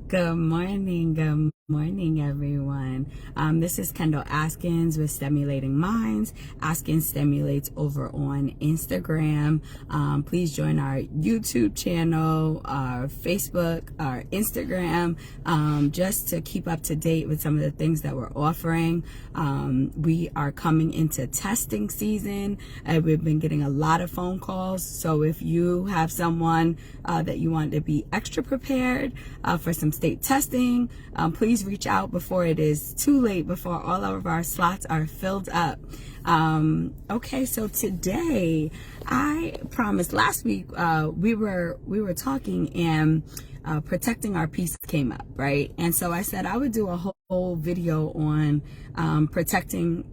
Good morning, everyone. This is Kendall Askins with Stimulating Minds. Askins stimulates over on Instagram. Please join our YouTube channel, our Facebook, our Instagram, just to keep up to date with some of the things that we're offering. We are coming into testing season. We've been getting a lot of phone calls. So if you have someone that you want to be extra prepared for some state testing, please reach out before it is too late, before all of our slots are filled up. Okay, so today, I promised last week we were talking and protecting our peace came up, right? And so I said I would do a whole video on protecting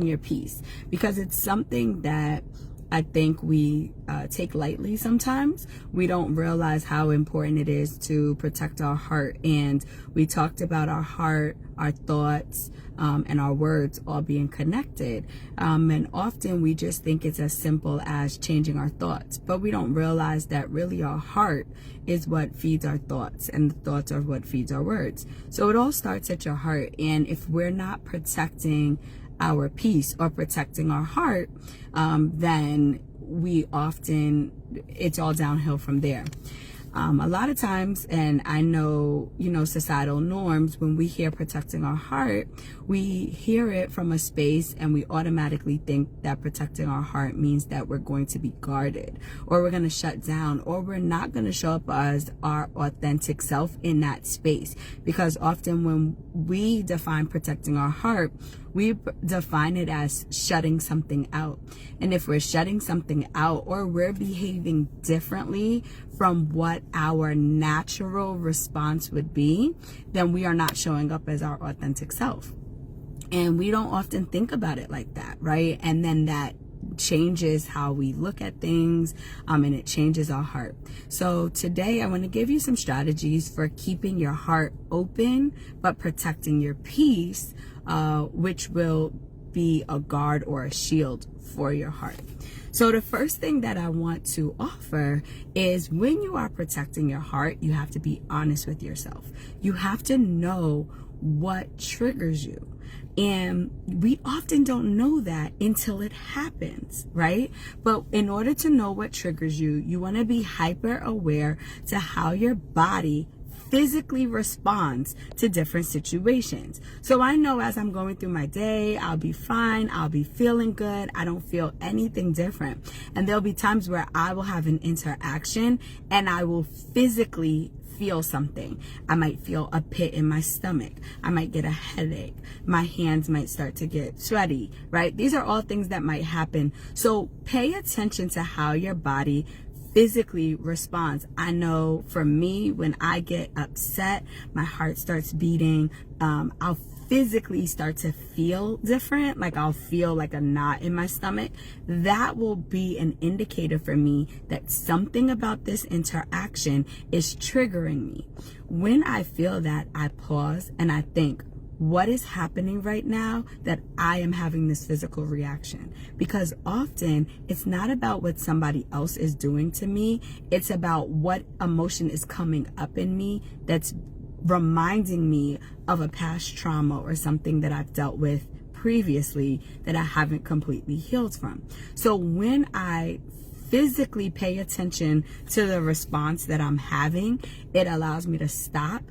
your peace, because it's something that I think we take lightly sometimes. We don't realize how important it is to protect our heart. And we talked about our heart, our thoughts, and our words all being connected. And often we just think it's as simple as changing our thoughts, but we don't realize that really our heart is what feeds our thoughts, and the thoughts are what feeds our words. So it all starts at your heart. And if we're not protecting our peace or protecting our heart, then it's all downhill from there. A lot of times, and I know, societal norms, when we hear protecting our heart, we hear it from a space and we automatically think that protecting our heart means that we're going to be guarded, or we're going to shut down, or we're not going to show up as our authentic self in that space. Because often when we define protecting our heart, we define it as shutting something out. And if we're shutting something out, or we're behaving differently from what our natural response would be, then we are not showing up as our authentic self. And we don't often think about it like that, right? And then that changes how we look at things, and it changes our heart. So today I want to give you some strategies for keeping your heart open but protecting your peace, which will be a guard or a shield for your heart. So the first thing that I want to offer is, when you are protecting your heart, you have to be honest with yourself. You have to know what triggers you. And we often don't know that until it happens, right? But in order to know what triggers you, you want to be hyper aware to how your body physically responds to different situations. So I know as I'm going through my day, I'll be fine. I'll be feeling good. I don't feel anything different. And there'll be times where I will have an interaction and I will physically feel something. I might feel a pit in my stomach. I might get a headache. My hands might start to get sweaty, right? These are all things that might happen. So pay attention to how your body physically responds. I know for me, when I get upset, my heart starts beating. I'll physically start to feel different, like I'll feel like a knot in my stomach. That will be an indicator for me that something about this interaction is triggering me. When I feel that, I pause and I think, what is happening right now that I am having this physical reaction? Because often it's not about what somebody else is doing to me. It's about what emotion is coming up in me that's reminding me of a past trauma or something that I've dealt with previously that I haven't completely healed from. So when I physically pay attention to the response that I'm having, it allows me to stop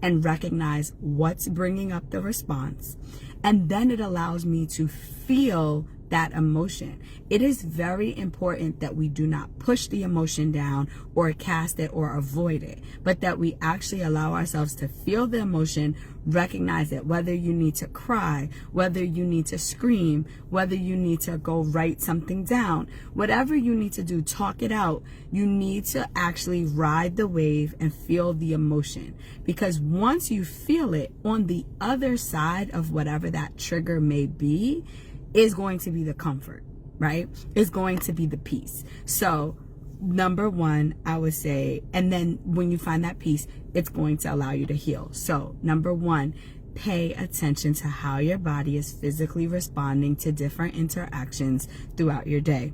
and recognize what's bringing up the response. And then it allows me to feel that emotion. It is very important that we do not push the emotion down or cast it or avoid it, but that we actually allow ourselves to feel the emotion, recognize it, whether you need to cry, whether you need to scream, whether you need to go write something down, whatever you need to do, talk it out. You need to actually ride the wave and feel the emotion, because once you feel it, on the other side of whatever that trigger may be, is going to be the comfort, right? It's going to be the peace. So number one, I would say, and then when you find that peace, it's going to allow you to heal. So number one, pay attention to how your body is physically responding to different interactions throughout your day.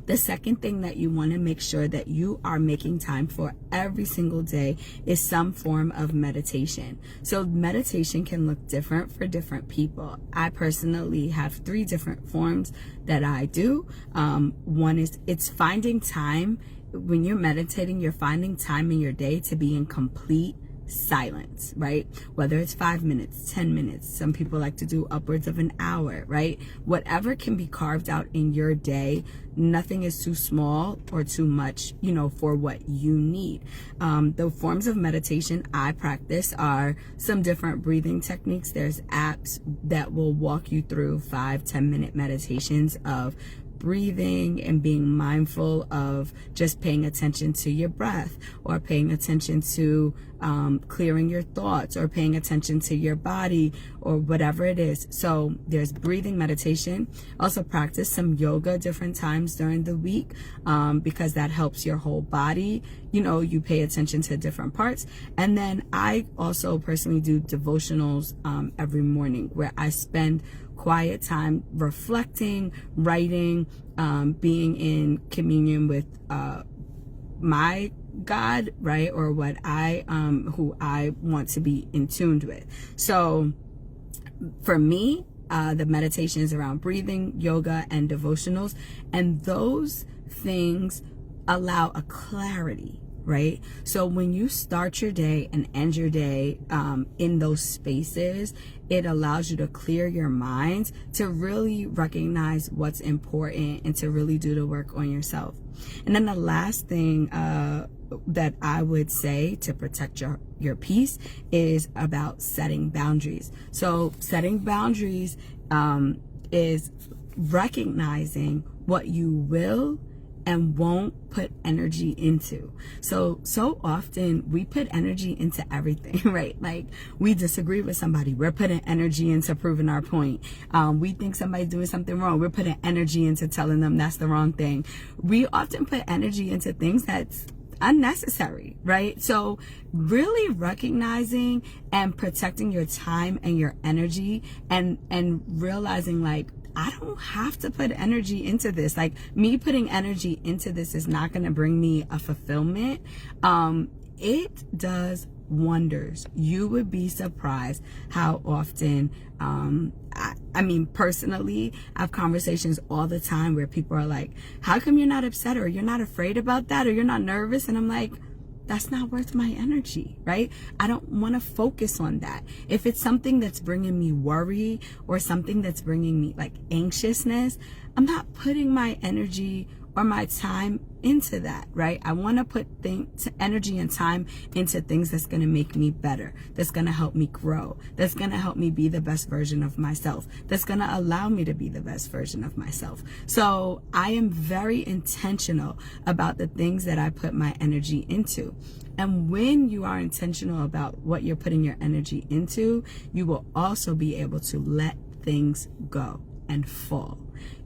The second thing that you want to make sure that you are making time for every single day is some form of meditation. So meditation can look different for different people. I personally have 3 different forms that I do. One is it's finding time. When you're meditating, you're finding time in your day to be in complete silence, right? Whether it's 5 minutes, 10 minutes, some people like to do upwards of an hour, right? Whatever can be carved out in your day, nothing is too small or too much, for what you need. The forms of meditation I practice are some different breathing techniques. There's apps that will walk you through 5-10 minute meditations of breathing and being mindful of just paying attention to your breath, or paying attention to clearing your thoughts, or paying attention to your body, or whatever it is. So there's breathing meditation. Also practice some yoga different times during the week, because that helps your whole body. You pay attention to different parts. And then I also personally do devotionals every morning, where I spend quiet time reflecting, writing, being in communion with my God, right? Or what who I want to be in tune with. So for me, the meditation is around breathing, yoga, and devotionals. And those things allow a clarity, right? So when you start your day and end your day in those spaces, it allows you to clear your mind, to really recognize what's important, and to really do the work on yourself. And then the last thing that I would say to protect your peace is about setting boundaries. So setting boundaries is recognizing what you will and won't put energy into. So often we put energy into everything, right? Like, we disagree with somebody, we're putting energy into proving our point. We think somebody's doing something wrong, we're putting energy into telling them that's the wrong thing. We often put energy into things that's unnecessary, right? So really recognizing and protecting your time and your energy, and realizing, like, I don't have to put energy into this. Like, me putting energy into this is not going to bring me a fulfillment. It does wonders. You would be surprised how often, I mean, personally, I have conversations all the time where people are like, how come you're not upset, or you're not afraid about that, or you're not nervous? And I'm like, that's not worth my energy, right? I don't want to focus on that. If it's something that's bringing me worry, or something that's bringing me like anxiousness, I'm not putting my energy or my time into that, right? I want to put energy and time into things that's going to make me better, that's going to help me grow, that's going to help me be the best version of myself, that's going to allow me to be the best version of myself. So I am very intentional about the things that I put my energy into. And when you are intentional about what you're putting your energy into, you will also be able to let things go and fall.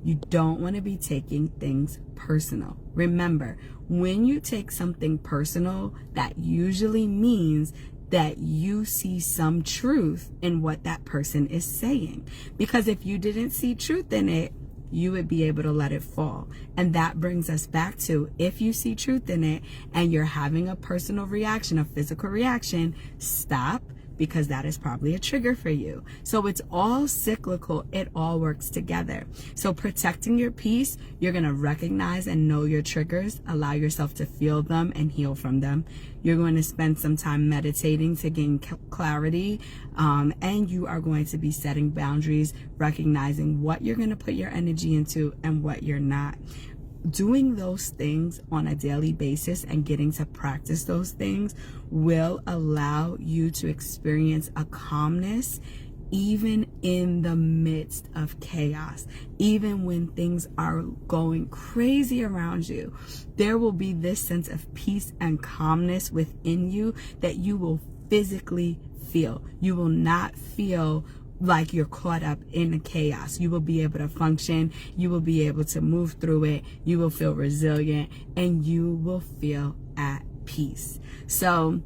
You don't want to be taking things personal. Remember, when you take something personal, that usually means that you see some truth in what that person is saying. Because if you didn't see truth in it, you would be able to let it fall. And that brings us back to, if you see truth in it and you're having a personal reaction, a physical reaction, stop, because that is probably a trigger for you. So it's all cyclical. It all works together. So protecting your peace, you're going to recognize and know your triggers, allow yourself to feel them and heal from them. You're going to spend some time meditating to gain clarity. And you are going to be setting boundaries, recognizing what you're going to put your energy into and what you're not. Doing those things on a daily basis and getting to practice those things will allow you to experience a calmness even in the midst of chaos. Even when things are going crazy around you, there will be this sense of peace and calmness within you that you will physically feel. You will not feel like you're caught up in the chaos. You will be able to function. You will be able to move through it. You will feel resilient, and you will feel at peace. So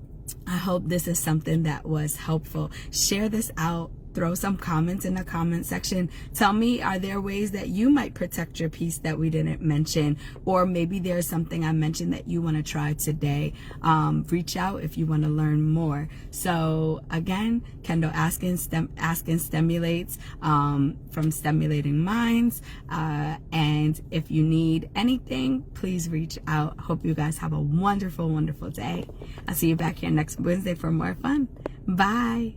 I hope this is something that was helpful. Share this out throw some comments in the comment section. Tell me, are there ways that you might protect your peace that we didn't mention? Or maybe there's something I mentioned that you want to try today. Reach out if you want to learn more. So again, Kendall Askin stimulates from Stimulating Minds. And if you need anything, please reach out. Hope you guys have a wonderful, wonderful day. I'll see you back here next Wednesday for more fun. Bye.